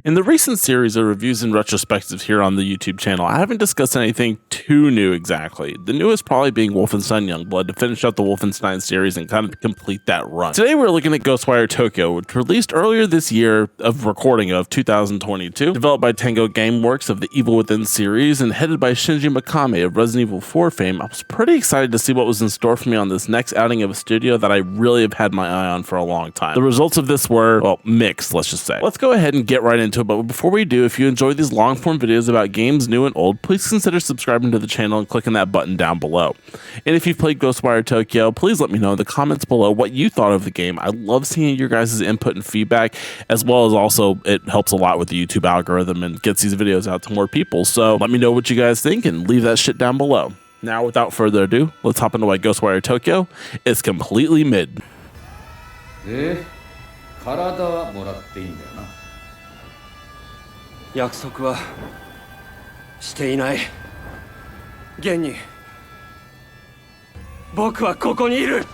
In the recent series of reviews and retrospectives here on the YouTube channel, I haven't discussed anything too new exactly. The newest probably being Wolfenstein Youngblood to finish out the Wolfenstein series and kind of complete that run. Today we're looking at Ghostwire Tokyo, which released earlier this year of recording of 2022, developed by Tango Gameworks of the Evil Within series and headed by Shinji Mikami of Resident Evil 4 fame. I was pretty excited to see what was in store for me on this next outing of a studio that I really have had my eye on for a long time. The results of this were, well, mixed, let's just say. Let's go ahead and get right into it, but before we do, if you enjoy these long-form videos about games new and old, please consider subscribing to the channel and clicking that button down below. And if you've played Ghostwire Tokyo, please let me know in the comments below what you thought of the game. I love seeing your guys' input and feedback, as well as also it helps a lot with the YouTube algorithm and gets these videos out to more people. So let me know what you guys think and leave that shit down below. Now, without further ado, let's hop into why Ghostwire Tokyo is completely mid. 体はもらっていいんだよな。約束はしていない。現に僕はここにいる。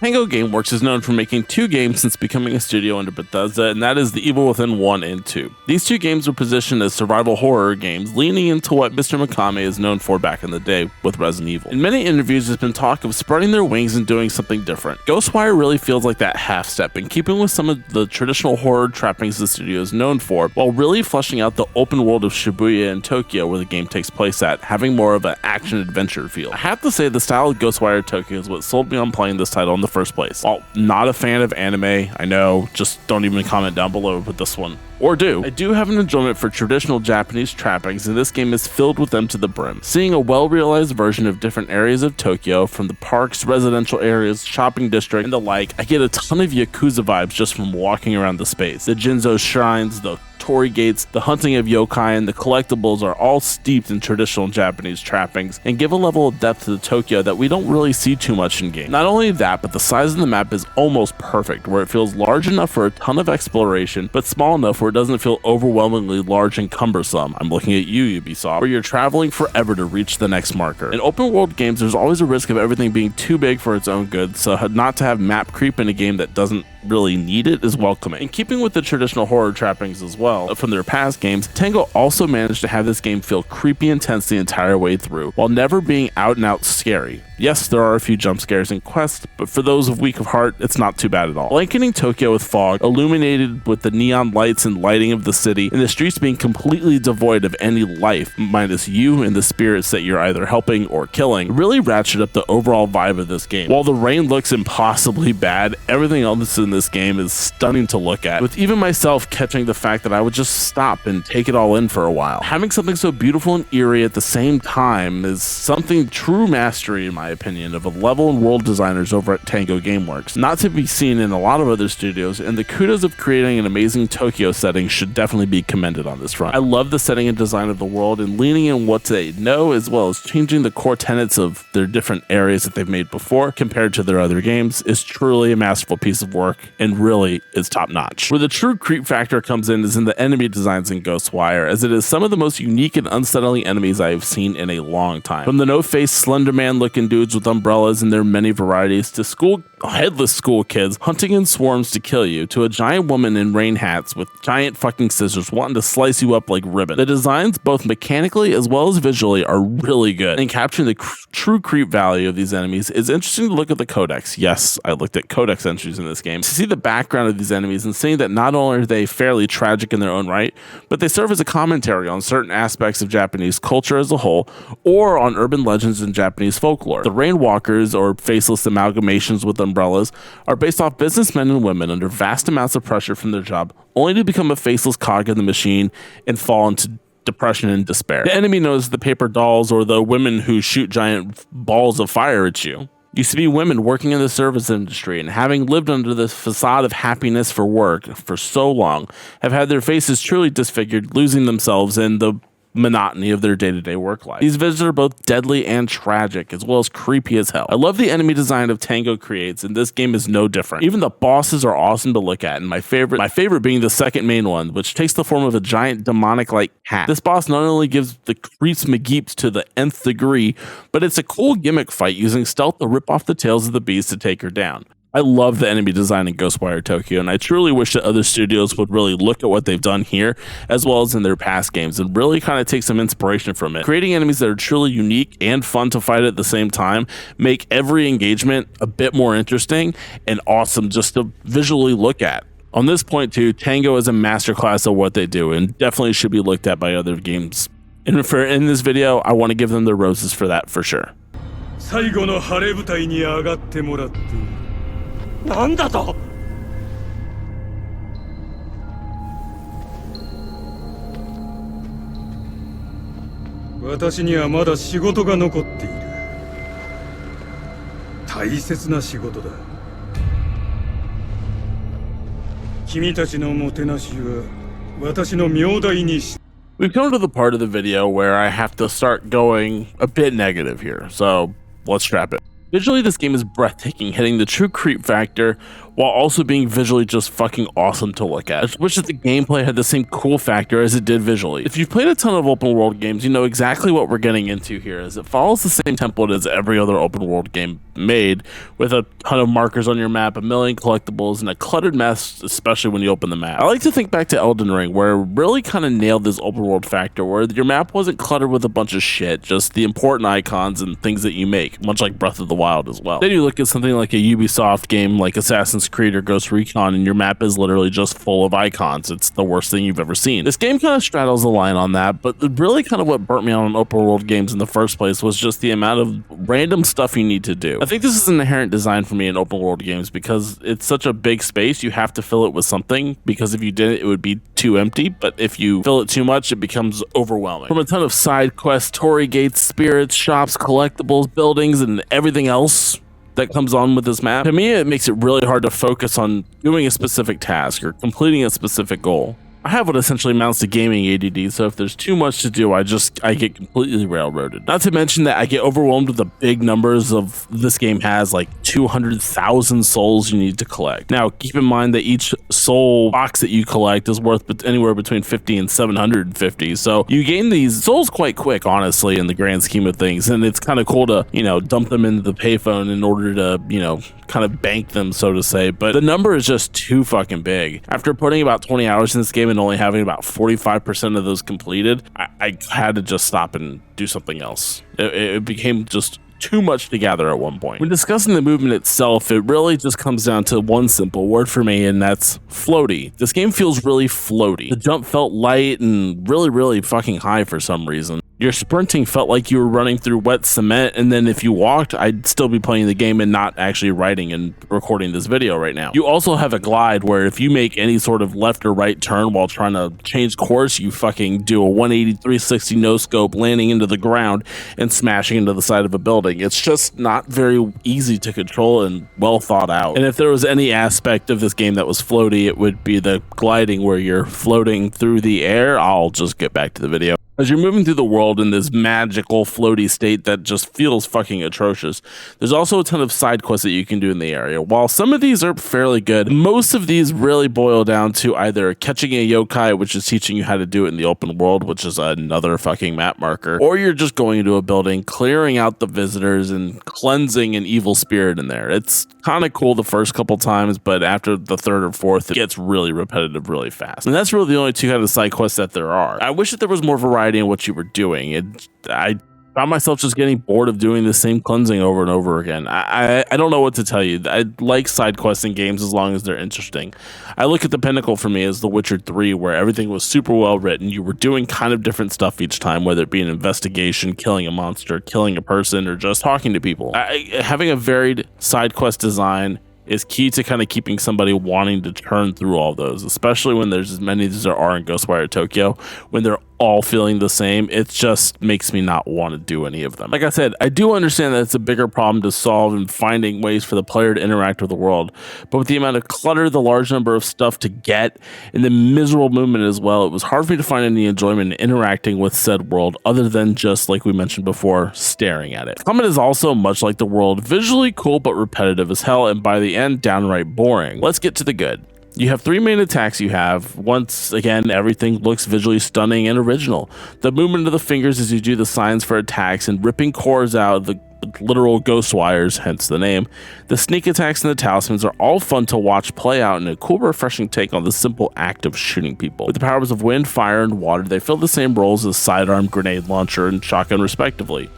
Tango Gameworks is known for making two games since becoming a studio under Bethesda, and that is The Evil Within 1 and 2. These two games were positioned as survival horror games, leaning into what Mr. Mikami is known for back in the day with Resident Evil. In many interviews, there's been talk of spreading their wings and doing something different. Ghostwire really feels like that half step, in keeping with some of the traditional horror trappings the studio is known for, while really fleshing out the open world of Shibuya and Tokyo where the game takes place at, having more of an action-adventure feel. I have to say the style of Ghostwire Tokyo is what sold me on playing this title in the first place. While not a fan of anime, I know, just don't even comment down below with this one. Or do. I do have an enjoyment for traditional Japanese trappings, and this game is filled with them to the brim. Seeing a well-realized version of different areas of Tokyo, from the parks, residential areas, shopping district, and the like, I get a ton of Yakuza vibes just from walking around the space. The Jinzo shrines, the torii gates, the hunting of yokai, and the collectibles are all steeped in traditional Japanese trappings and give a level of depth to the Tokyo that we don't really see too much in game. Not only that, but the size of the map is almost perfect, where it feels large enough for a ton of exploration, but small enough where it doesn't feel overwhelmingly large and cumbersome. I'm looking at you, Ubisoft, where you're traveling forever to reach the next marker. In open world games, there's always a risk of everything being too big for its own good, so not to have map creep in a game that doesn't really need it is welcoming. In keeping with the traditional horror trappings as well from their past games, Tango also managed to have this game feel creepy intense the entire way through, while never being out and out scary. Yes, there are a few jump scares in Quest, but for those of weak of heart, it's not too bad at all. Blanketing Tokyo with fog, illuminated with the neon lights and lighting of the city, and the streets being completely devoid of any life, minus you and the spirits that you're either helping or killing, really ratchet up the overall vibe of this game. While the rain looks impossibly bad, everything else in this game is stunning to look at, with even myself catching the fact that I would just stop and take it all in for a while. Having something so beautiful and eerie at the same time is something true mastery, in my opinion, of a level and world designers over at Tango Gameworks, not to be seen in a lot of other studios, and the kudos of creating an amazing Tokyo setting should definitely be commended on this front. I love the setting and design of the world, and leaning in what they know as well as changing the core tenets of their different areas that they've made before compared to their other games is truly a masterful piece of work and really is top notch. Where the true creep factor comes in is in the enemy designs in Ghostwire, as it is some of the most unique and unsettling enemies I have seen in a long time. From the no-face Slender Man looking dudes with umbrellas in their many varieties, to headless school kids hunting in swarms to kill you, to a giant woman in rain hats with giant fucking scissors wanting to slice you up like ribbon. The designs, both mechanically as well as visually, are really good, and capturing the true creep value of these enemies is interesting to look at the codex. Yes, I looked at codex entries in this game to see the background of these enemies and seeing that not only are they fairly tragic in their own right, but they serve as a commentary on certain aspects of Japanese culture as a whole, or on urban legends and Japanese folklore. The rainwalkers, or faceless amalgamations with umbrellas, are based off businessmen and women under vast amounts of pressure from their job, only to become a faceless cog in the machine and fall into depression and despair. The enemy knows the paper dolls, or the women who shoot giant balls of fire at you, used to be women working in the service industry, and having lived under the facade of happiness for work for so long, have had their faces truly disfigured, losing themselves in the monotony of their day-to-day work life. These visions are both deadly and tragic, as well as creepy as hell. I love the enemy design of Tango creates, and this game is no different. Even the bosses are awesome to look at, and my favorite being the second main one, which takes the form of a giant demonic-like cat. This boss not only gives the creeps McGeeps to the nth degree, but it's a cool gimmick fight using stealth to rip off the tails of the beast to take her down. I love the enemy design in Ghostwire Tokyo, and I truly wish that other studios would really look at what they've done here, as well as in their past games, and really kind of take some inspiration from it. Creating enemies that are truly unique and fun to fight at the same time make every engagement a bit more interesting and awesome just to visually look at. On this point too, Tango is a masterclass of what they do, and definitely should be looked at by other games. And in this video, I want to give them their roses for that for sure. 最後の晴れ舞台に上がってもらってなんだと。私にはまだ仕事が残っている。大切な仕事だ。君たちのもてなしは私の名代にし。We've come to the part of the video where I have to start going a bit negative here, so let's strap it. Visually, this game is breathtaking, hitting the true creep factor while also being visually just fucking awesome to look at. I wish that the gameplay had the same cool factor as it did visually. If you've played a ton of open world games, you know exactly what we're getting into here, as it follows the same template as every other open world game made, with a ton of markers on your map, a million collectibles, and a cluttered mess, especially when you open the map. I like to think back to Elden Ring, where it really kind of nailed this open world factor, where your map wasn't cluttered with a bunch of shit, just the important icons and things that you make, much like Breath of the Wild as well. Then you look at something like a Ubisoft game like Assassin's Creed or Ghost Recon, and your map is literally just full of icons. It's the worst thing you've ever seen. This game kind of straddles the line on that, but really kind of what burnt me out on open world games in the first place was just the amount of random stuff you need to do. I think this is an inherent design for me in open world games because it's such a big space, you have to fill it with something, because if you didn't, it would be too empty, but if you fill it too much, it becomes overwhelming. From a ton of side quests, torii gates, spirits, shops, collectibles, buildings, and everything else that comes on with this map, to me it makes it really hard to focus on doing a specific task or completing a specific goal. I have what essentially amounts to gaming ADD, so if there's too much to do, I get completely railroaded. Not to mention that I get overwhelmed with the big numbers of this game has, like 200,000 souls you need to collect. Now, keep in mind that each soul box that you collect is worth anywhere between 50 and 750, so you gain these souls quite quick, honestly, in the grand scheme of things, and it's kind of cool to, you know, dump them into the payphone in order to, you know, kind of bank them, so to say, but the number is just too fucking big. After putting about 20 hours in this game and only having about 45% of those completed, I had to just stop and do something else. It became just too much to gather at one point. When discussing the movement itself, it really just comes down to one simple word for me, and that's floaty. This game feels really floaty. The jump felt light and really fucking high for some reason. Your sprinting felt like you were running through wet cement, and then if you walked, I'd still be playing the game and not actually writing and recording this video right now. You also have a glide where if you make any sort of left or right turn while trying to change course, you fucking do a 180 360 no scope, landing into the ground and smashing into the side of a building. It's just not very easy to control and well thought out. And if there was any aspect of this game that was floaty, it would be the gliding where you're floating through the air. I'll just get back to the video. As you're moving through the world in this magical floaty state that just feels fucking atrocious, there's also a ton of side quests that you can do in the area. While some of these are fairly good, most of these really boil down to either catching a yokai, which is teaching you how to do it in the open world, which is another fucking map marker, or you're just going into a building, clearing out the visitors and cleansing an evil spirit in there. It's kind of cool the first couple times, but after the third or fourth, it gets really repetitive really fast. And that's really the only two kind of side quests that there are. I wish that there was more variety in what you were doing. I found myself just getting bored of doing the same cleansing over and over again. I don't know what to tell you. I like side quests in games as long as they're interesting. I look at the pinnacle for me as The Witcher 3, where everything was super well written. You were doing kind of different stuff each time, whether it be an investigation, killing a monster, killing a person, or just talking to people. Having a varied side quest design is key to kind of keeping somebody wanting to turn through all those, especially when there's as many as there are in Ghostwire Tokyo. When they're all feeling the same, it just makes me not want to do any of them. Like I said, I do understand that it's a bigger problem to solve in finding ways for the player to interact with the world, but with the amount of clutter, the large number of stuff to get, and the miserable movement as well, it was hard for me to find any enjoyment in interacting with said world other than just, like we mentioned before, staring at it. Combat is also much like the world, visually cool but repetitive as hell, and by the end, downright boring. Let's get to the good. You have 3 main attacks you have. Once again, everything looks visually stunning and original. The movement of the fingers as you do the signs for attacks and ripping cores out of the literal ghost wires, hence the name. The sneak attacks and the talismans are all fun to watch play out in a cool, refreshing take on the simple act of shooting people. With the powers of wind, fire, and water, they fill the same roles as sidearm, grenade launcher, and shotgun respectively,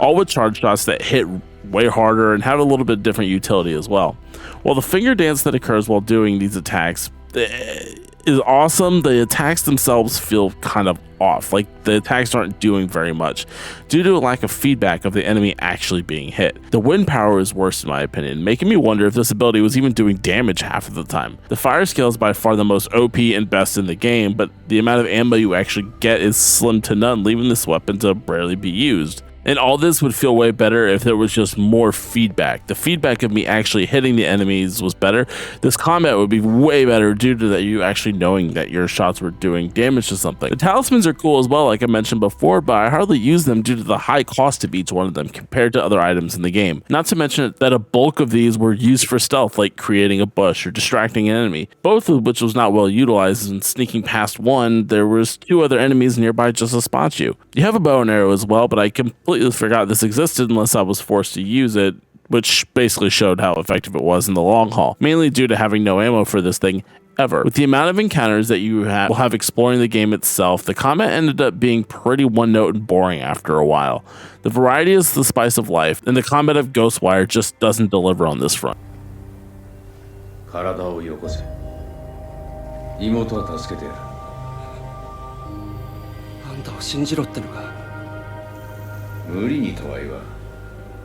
all with charge shots that hit way harder and have a little bit different utility as well. While the finger dance that occurs while doing these attacks is awesome, the attacks themselves feel kind of off, like the attacks aren't doing very much due to a lack of feedback of the enemy actually being hit. The wind power is worse in my opinion, making me wonder if this ability was even doing damage half of the time. The fire skill is by far the most OP and best in the game, but the amount of ammo you actually get is slim to none, leaving this weapon to rarely be used. And all this would feel way better if there was just more feedback. The feedback of me actually hitting the enemies was better. This combat would be way better due to that you actually knowing that your shots were doing damage to something. The talismans are cool as well, like I mentioned before, but I hardly use them due to the high cost of each one of them compared to other items in the game. Not to mention that a bulk of these were used for stealth, like creating a bush or distracting an enemy, both of which was not well utilized, and sneaking past one, there was 2 other enemies nearby just to spot you. You have a bow and arrow as well, but I completely forgot this existed unless I was forced to use it, which basically showed how effective it was in the long haul, mainly due to having no ammo for this thing ever. With the amount of encounters that you will have exploring the game itself, the combat ended up being pretty one-note and boring after a while. The variety is the spice of life, and the combat of Ghostwire just doesn't deliver on this front. 体をよこせ。妹は助けてやる。あんたを信じろってのか。無理にとは言わん。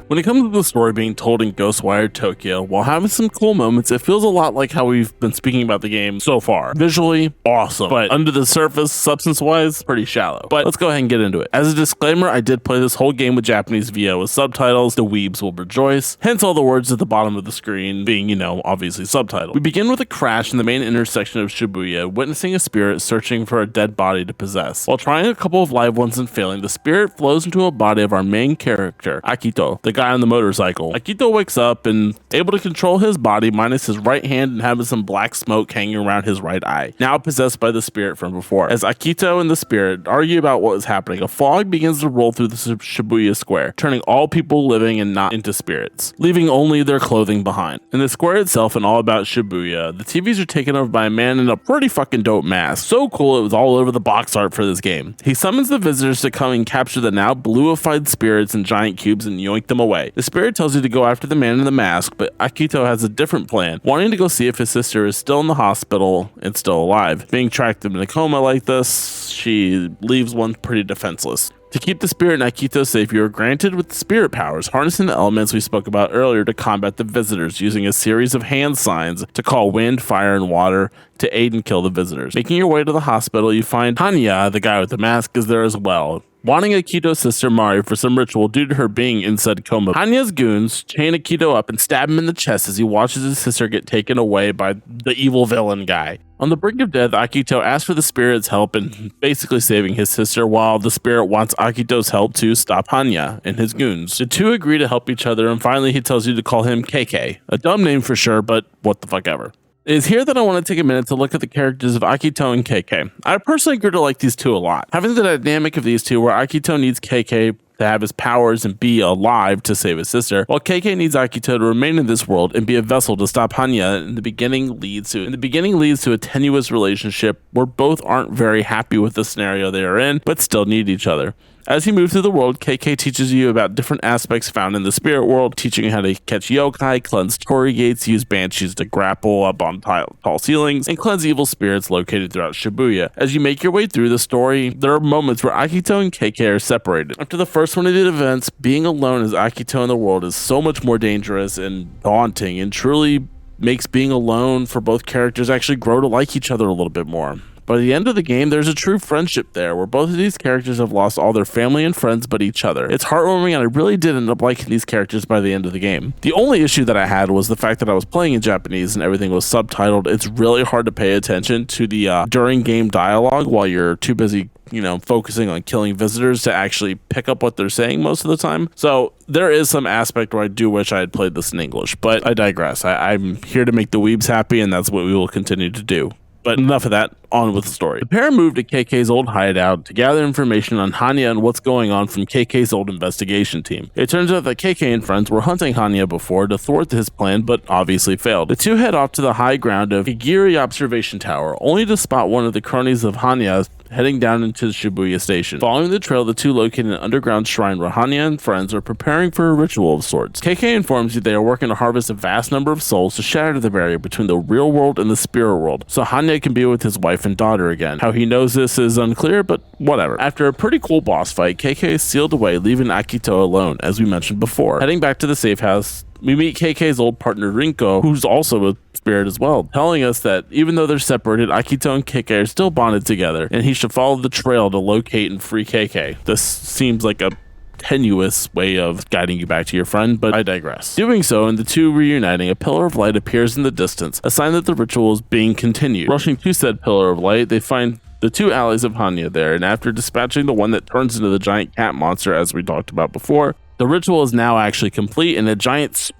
When it comes to the story being told in Ghostwire Tokyo, while having some cool moments, it feels a lot like how we've been speaking about the game so far. Visually, awesome, but under the surface, substance-wise, pretty shallow. But let's go ahead and get into it. As a disclaimer, I did play this whole game with Japanese VO with subtitles. The weebs will rejoice. Hence all the words at the bottom of the screen being, obviously subtitled. We begin with a crash in the main intersection of Shibuya, witnessing a spirit searching for a dead body to possess. While trying a couple of live ones and failing, the spirit flows into a body of our main character, Akito, the guy on the motorcycle. Akito wakes up and able to control his body minus his right hand and having some black smoke hanging around his right eye, now possessed by the spirit from before. As Akito and the spirit argue about what is happening, a fog begins to roll through the Shibuya square, turning all people living and not into spirits, leaving only their clothing behind. In the square itself and all about Shibuya, the TVs are taken over by a man in a pretty fucking dope mask. So cool it was all over the box art for this game. He summons the visitors to come and capture the now bluified spirits in giant cubes and yoink them away. The spirit tells you to go after the man in the mask, but Akito has a different plan, wanting to go see if his sister is still in the hospital and still alive. Being tracked in a coma like this, she leaves one pretty defenseless. To keep the spirit and Akito safe, you are granted with the spirit powers, harnessing the elements we spoke about earlier to combat the visitors, using a series of hand signs to call wind, fire, and water to aid and kill the visitors. Making your way to the hospital, you find Hanya, the guy with the mask, is there as well, wanting Akito's sister Mari for some ritual due to her being in said coma. Hanya's goons chain Akito up and stab him in the chest as he watches his sister get taken away by the evil villain guy. On the brink of death, Akito asks for the spirit's help in basically saving his sister, while the spirit wants Akito's help to stop Hanya and his goons. The two agree to help each other, and finally he tells you to call him KK. A dumb name for sure, but what the fuck ever. It is here that I want to take a minute to look at the characters of Akito and KK. I personally grew to like these two a lot. Having the dynamic of these two where Akito needs KK to have his powers and be alive to save his sister, while KK needs Akito to remain in this world and be a vessel to stop Hanya, in the beginning leads to a tenuous relationship where both aren't very happy with the scenario they are in, but still need each other. As you move through the world, KK teaches you about different aspects found in the spirit world, teaching you how to catch yokai, cleanse torii gates, use banshees to grapple up on tall ceilings, and cleanse evil spirits located throughout Shibuya. As you make your way through the story, there are moments where Akito and KK are separated. After the first one of the events, being alone as Akito in the world is so much more dangerous and daunting, and truly makes being alone for both characters actually grow to like each other a little bit more. By the end of the game, there's a true friendship there, where both of these characters have lost all their family and friends but each other. It's heartwarming, and I really did end up liking these characters by the end of the game. The only issue that I had was the fact that I was playing in Japanese and everything was subtitled. It's really hard to pay attention to the during game dialogue while you're too busy focusing on killing visitors to actually pick up what they're saying most of the time. So there is some aspect where I do wish I had played this in English, but I digress. I'm here to make the weebs happy, and that's what we will continue to do. But enough of that, on with the story. The pair moved to KK's old hideout to gather information on Hanya and what's going on from KK's old investigation team. It turns out that KK and friends were hunting Hanya before to thwart his plan, but obviously failed. The two head off to the high ground of Higiri Observation Tower, only to spot one of the cronies of Hanya heading down into the Shibuya station. Following the trail, the two locate an underground shrine where Hanya and friends are preparing for a ritual of sorts. KK informs you they are working to harvest a vast number of souls to shatter the barrier between the real world and the spirit world, so Hanya can be with his wife and daughter again. How he knows this is unclear, but whatever. After a pretty cool boss fight, KK is sealed away, leaving Akito alone, as we mentioned before. Heading back to the safe house, we meet KK's old partner Rinko, who's also a spirit as well, telling us that even though they're separated, Akito and KK are still bonded together, and he should follow the trail to locate and free KK. This seems like a tenuous way of guiding you back to your friend, but I digress. Doing so, and the two reuniting, a pillar of light appears in the distance, a sign that the ritual is being continued. Rushing to said pillar of light, they find the two allies of Hanya there, and after dispatching the one that turns into the giant cat monster, as we talked about before, the ritual is now actually complete, and a giant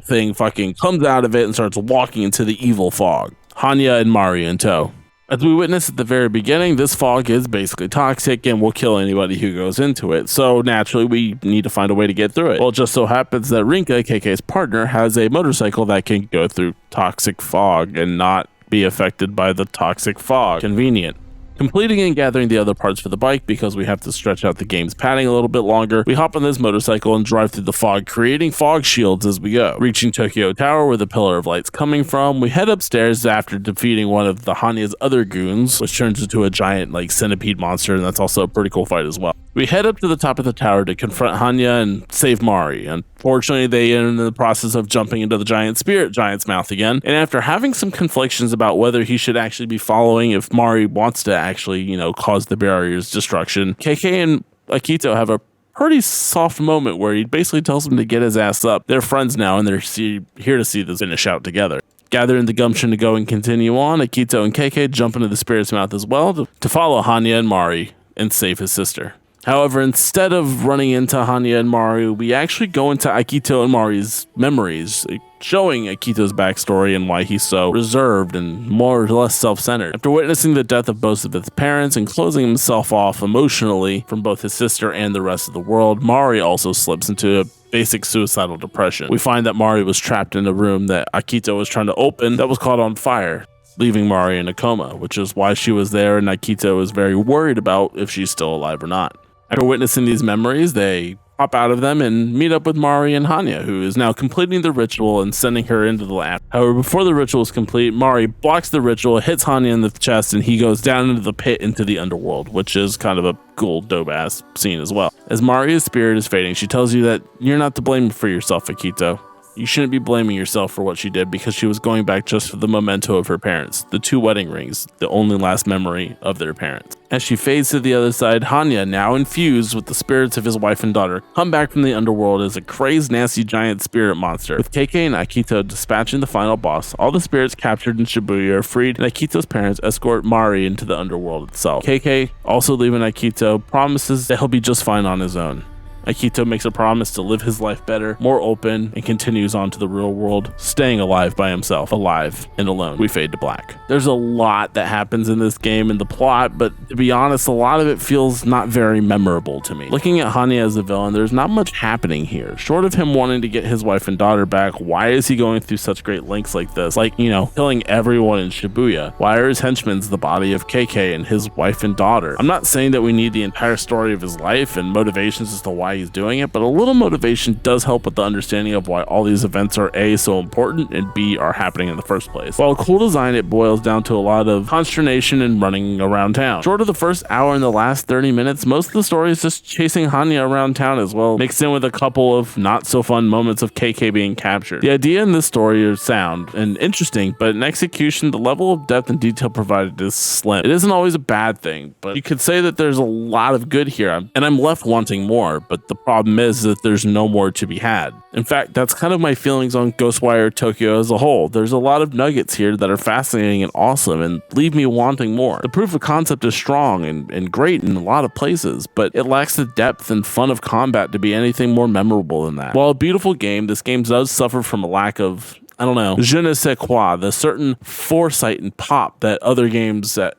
thing fucking comes out of it and starts walking into the evil fog. Hanya and Mari in tow. As we witnessed at the very beginning, this fog is basically toxic and will kill anybody who goes into it, so naturally we need to find a way to get through it. Well, it just so happens that Rinka, KK's partner, has a motorcycle that can go through toxic fog and not be affected by the toxic fog. Convenient. Completing and gathering the other parts for the bike because we have to stretch out the game's padding a little bit longer, we hop on this motorcycle and drive through the fog, creating fog shields as we go. Reaching Tokyo Tower where the pillar of light's coming from, we head upstairs after defeating one of the Hanya's other goons, which turns into a giant centipede monster, and that's also a pretty cool fight as well. We head up to the top of the tower to confront Hanya and save Mari. Unfortunately, they end in the process of jumping into the giant spirit giant's mouth again, and after having some conflictions about whether he should actually be following if Mari wants to actually, cause the barrier's destruction, KK and Akito have a pretty soft moment where he basically tells him to get his ass up. They're friends now, and they're here to see this finish out together. Gathering the gumption to go and continue on, Akito and KK jump into the spirit's mouth as well to follow Hanya and Mari and save his sister. However, instead of running into Hanya and Mari, we actually go into Akito and Mari's memories, showing Akito's backstory and why he's so reserved and more or less self-centered. After witnessing the death of both of his parents and closing himself off emotionally from both his sister and the rest of the world, Mari also slips into a basic suicidal depression. We find that Mari was trapped in a room that Akito was trying to open that was caught on fire, leaving Mari in a coma, which is why she was there, and Akito is very worried about if she's still alive or not. After witnessing these memories, they pop out of them and meet up with Mari and Hanya, who is now completing the ritual and sending her into the lab. However, before the ritual is complete, Mari blocks the ritual, hits Hanya in the chest, and he goes down into the pit into the underworld, which is kind of a cool, dope-ass scene as well. As Mari's spirit is fading, she tells you that you're not to blame for yourself, Akito. You shouldn't be blaming yourself for what she did because she was going back just for the memento of her parents, the 2 wedding rings, the only last memory of their parents. As she fades to the other side, Hanya, now infused with the spirits of his wife and daughter, come back from the underworld as a crazed, nasty giant spirit monster. With KK and Akito dispatching the final boss, all the spirits captured in Shibuya are freed, and Akito's parents escort Mari into the underworld itself. KK, also leaving Akito, promises that he'll be just fine on his own. Akito makes a promise to live his life better, more open, and continues on to the real world, staying alive by himself, alive and alone. We fade to black. There's a lot that happens in this game in the plot, but to be honest, a lot of it feels not very memorable to me. Looking at Hanya as a villain, there's not much happening here. Short of him wanting to get his wife and daughter back, why is he going through such great lengths like this? Killing everyone in Shibuya. Why are his henchmen the body of KK and his wife and daughter? I'm not saying that we need the entire story of his life and motivations as to why he's doing it, but a little motivation does help with the understanding of why all these events are A, so important, and B, are happening in the first place. While a cool design, it boils down to a lot of consternation and running around town. Short of the first hour and the last 30 minutes, most of the story is just chasing Hanya around town as well, mixed in with a couple of not so fun moments of KK being captured. The idea in this story is sound and interesting, but in execution, the level of depth and detail provided is slim. It isn't always a bad thing, but you could say that there's a lot of good here, and I'm left wanting more, but The problem is that there's no more to be had. In fact, that's kind of my feelings on Ghostwire Tokyo as a whole. There's a lot of nuggets here that are fascinating and awesome and leave me wanting more. The proof of concept is strong and great in a lot of places, but it lacks the depth and fun of combat to be anything more memorable than that. While a beautiful game, this game does suffer from a lack of, I don't know, je ne sais quoi, the certain foresight and pop that other games that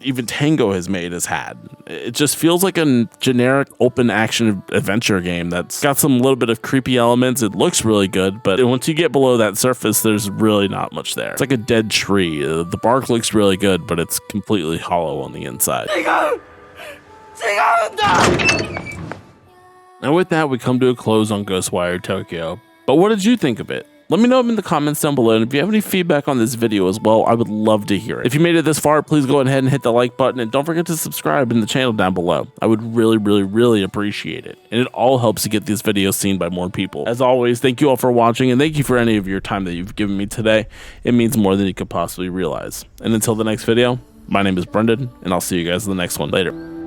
even Tango has made has had. It just feels like a generic open action adventure game that's got some little bit of creepy elements. It looks really good, but once you get below that surface, there's really not much there. It's like a dead tree. The bark looks really good, but it's completely hollow on the inside. And with that, we come to a close on Ghostwire Tokyo. But what did you think of it? Let me know in the comments down below, and if you have any feedback on this video as well, I would love to hear it. If you made it this far, please go ahead and hit the like button, and don't forget to subscribe in the channel down below. I would really appreciate it, and it all helps to get these videos seen by more people. As always, thank you all for watching, and thank you for any of your time that you've given me today. It means more than you could possibly realize. And until the next video, my name is Brendan, and I'll see you guys in the next one. Later.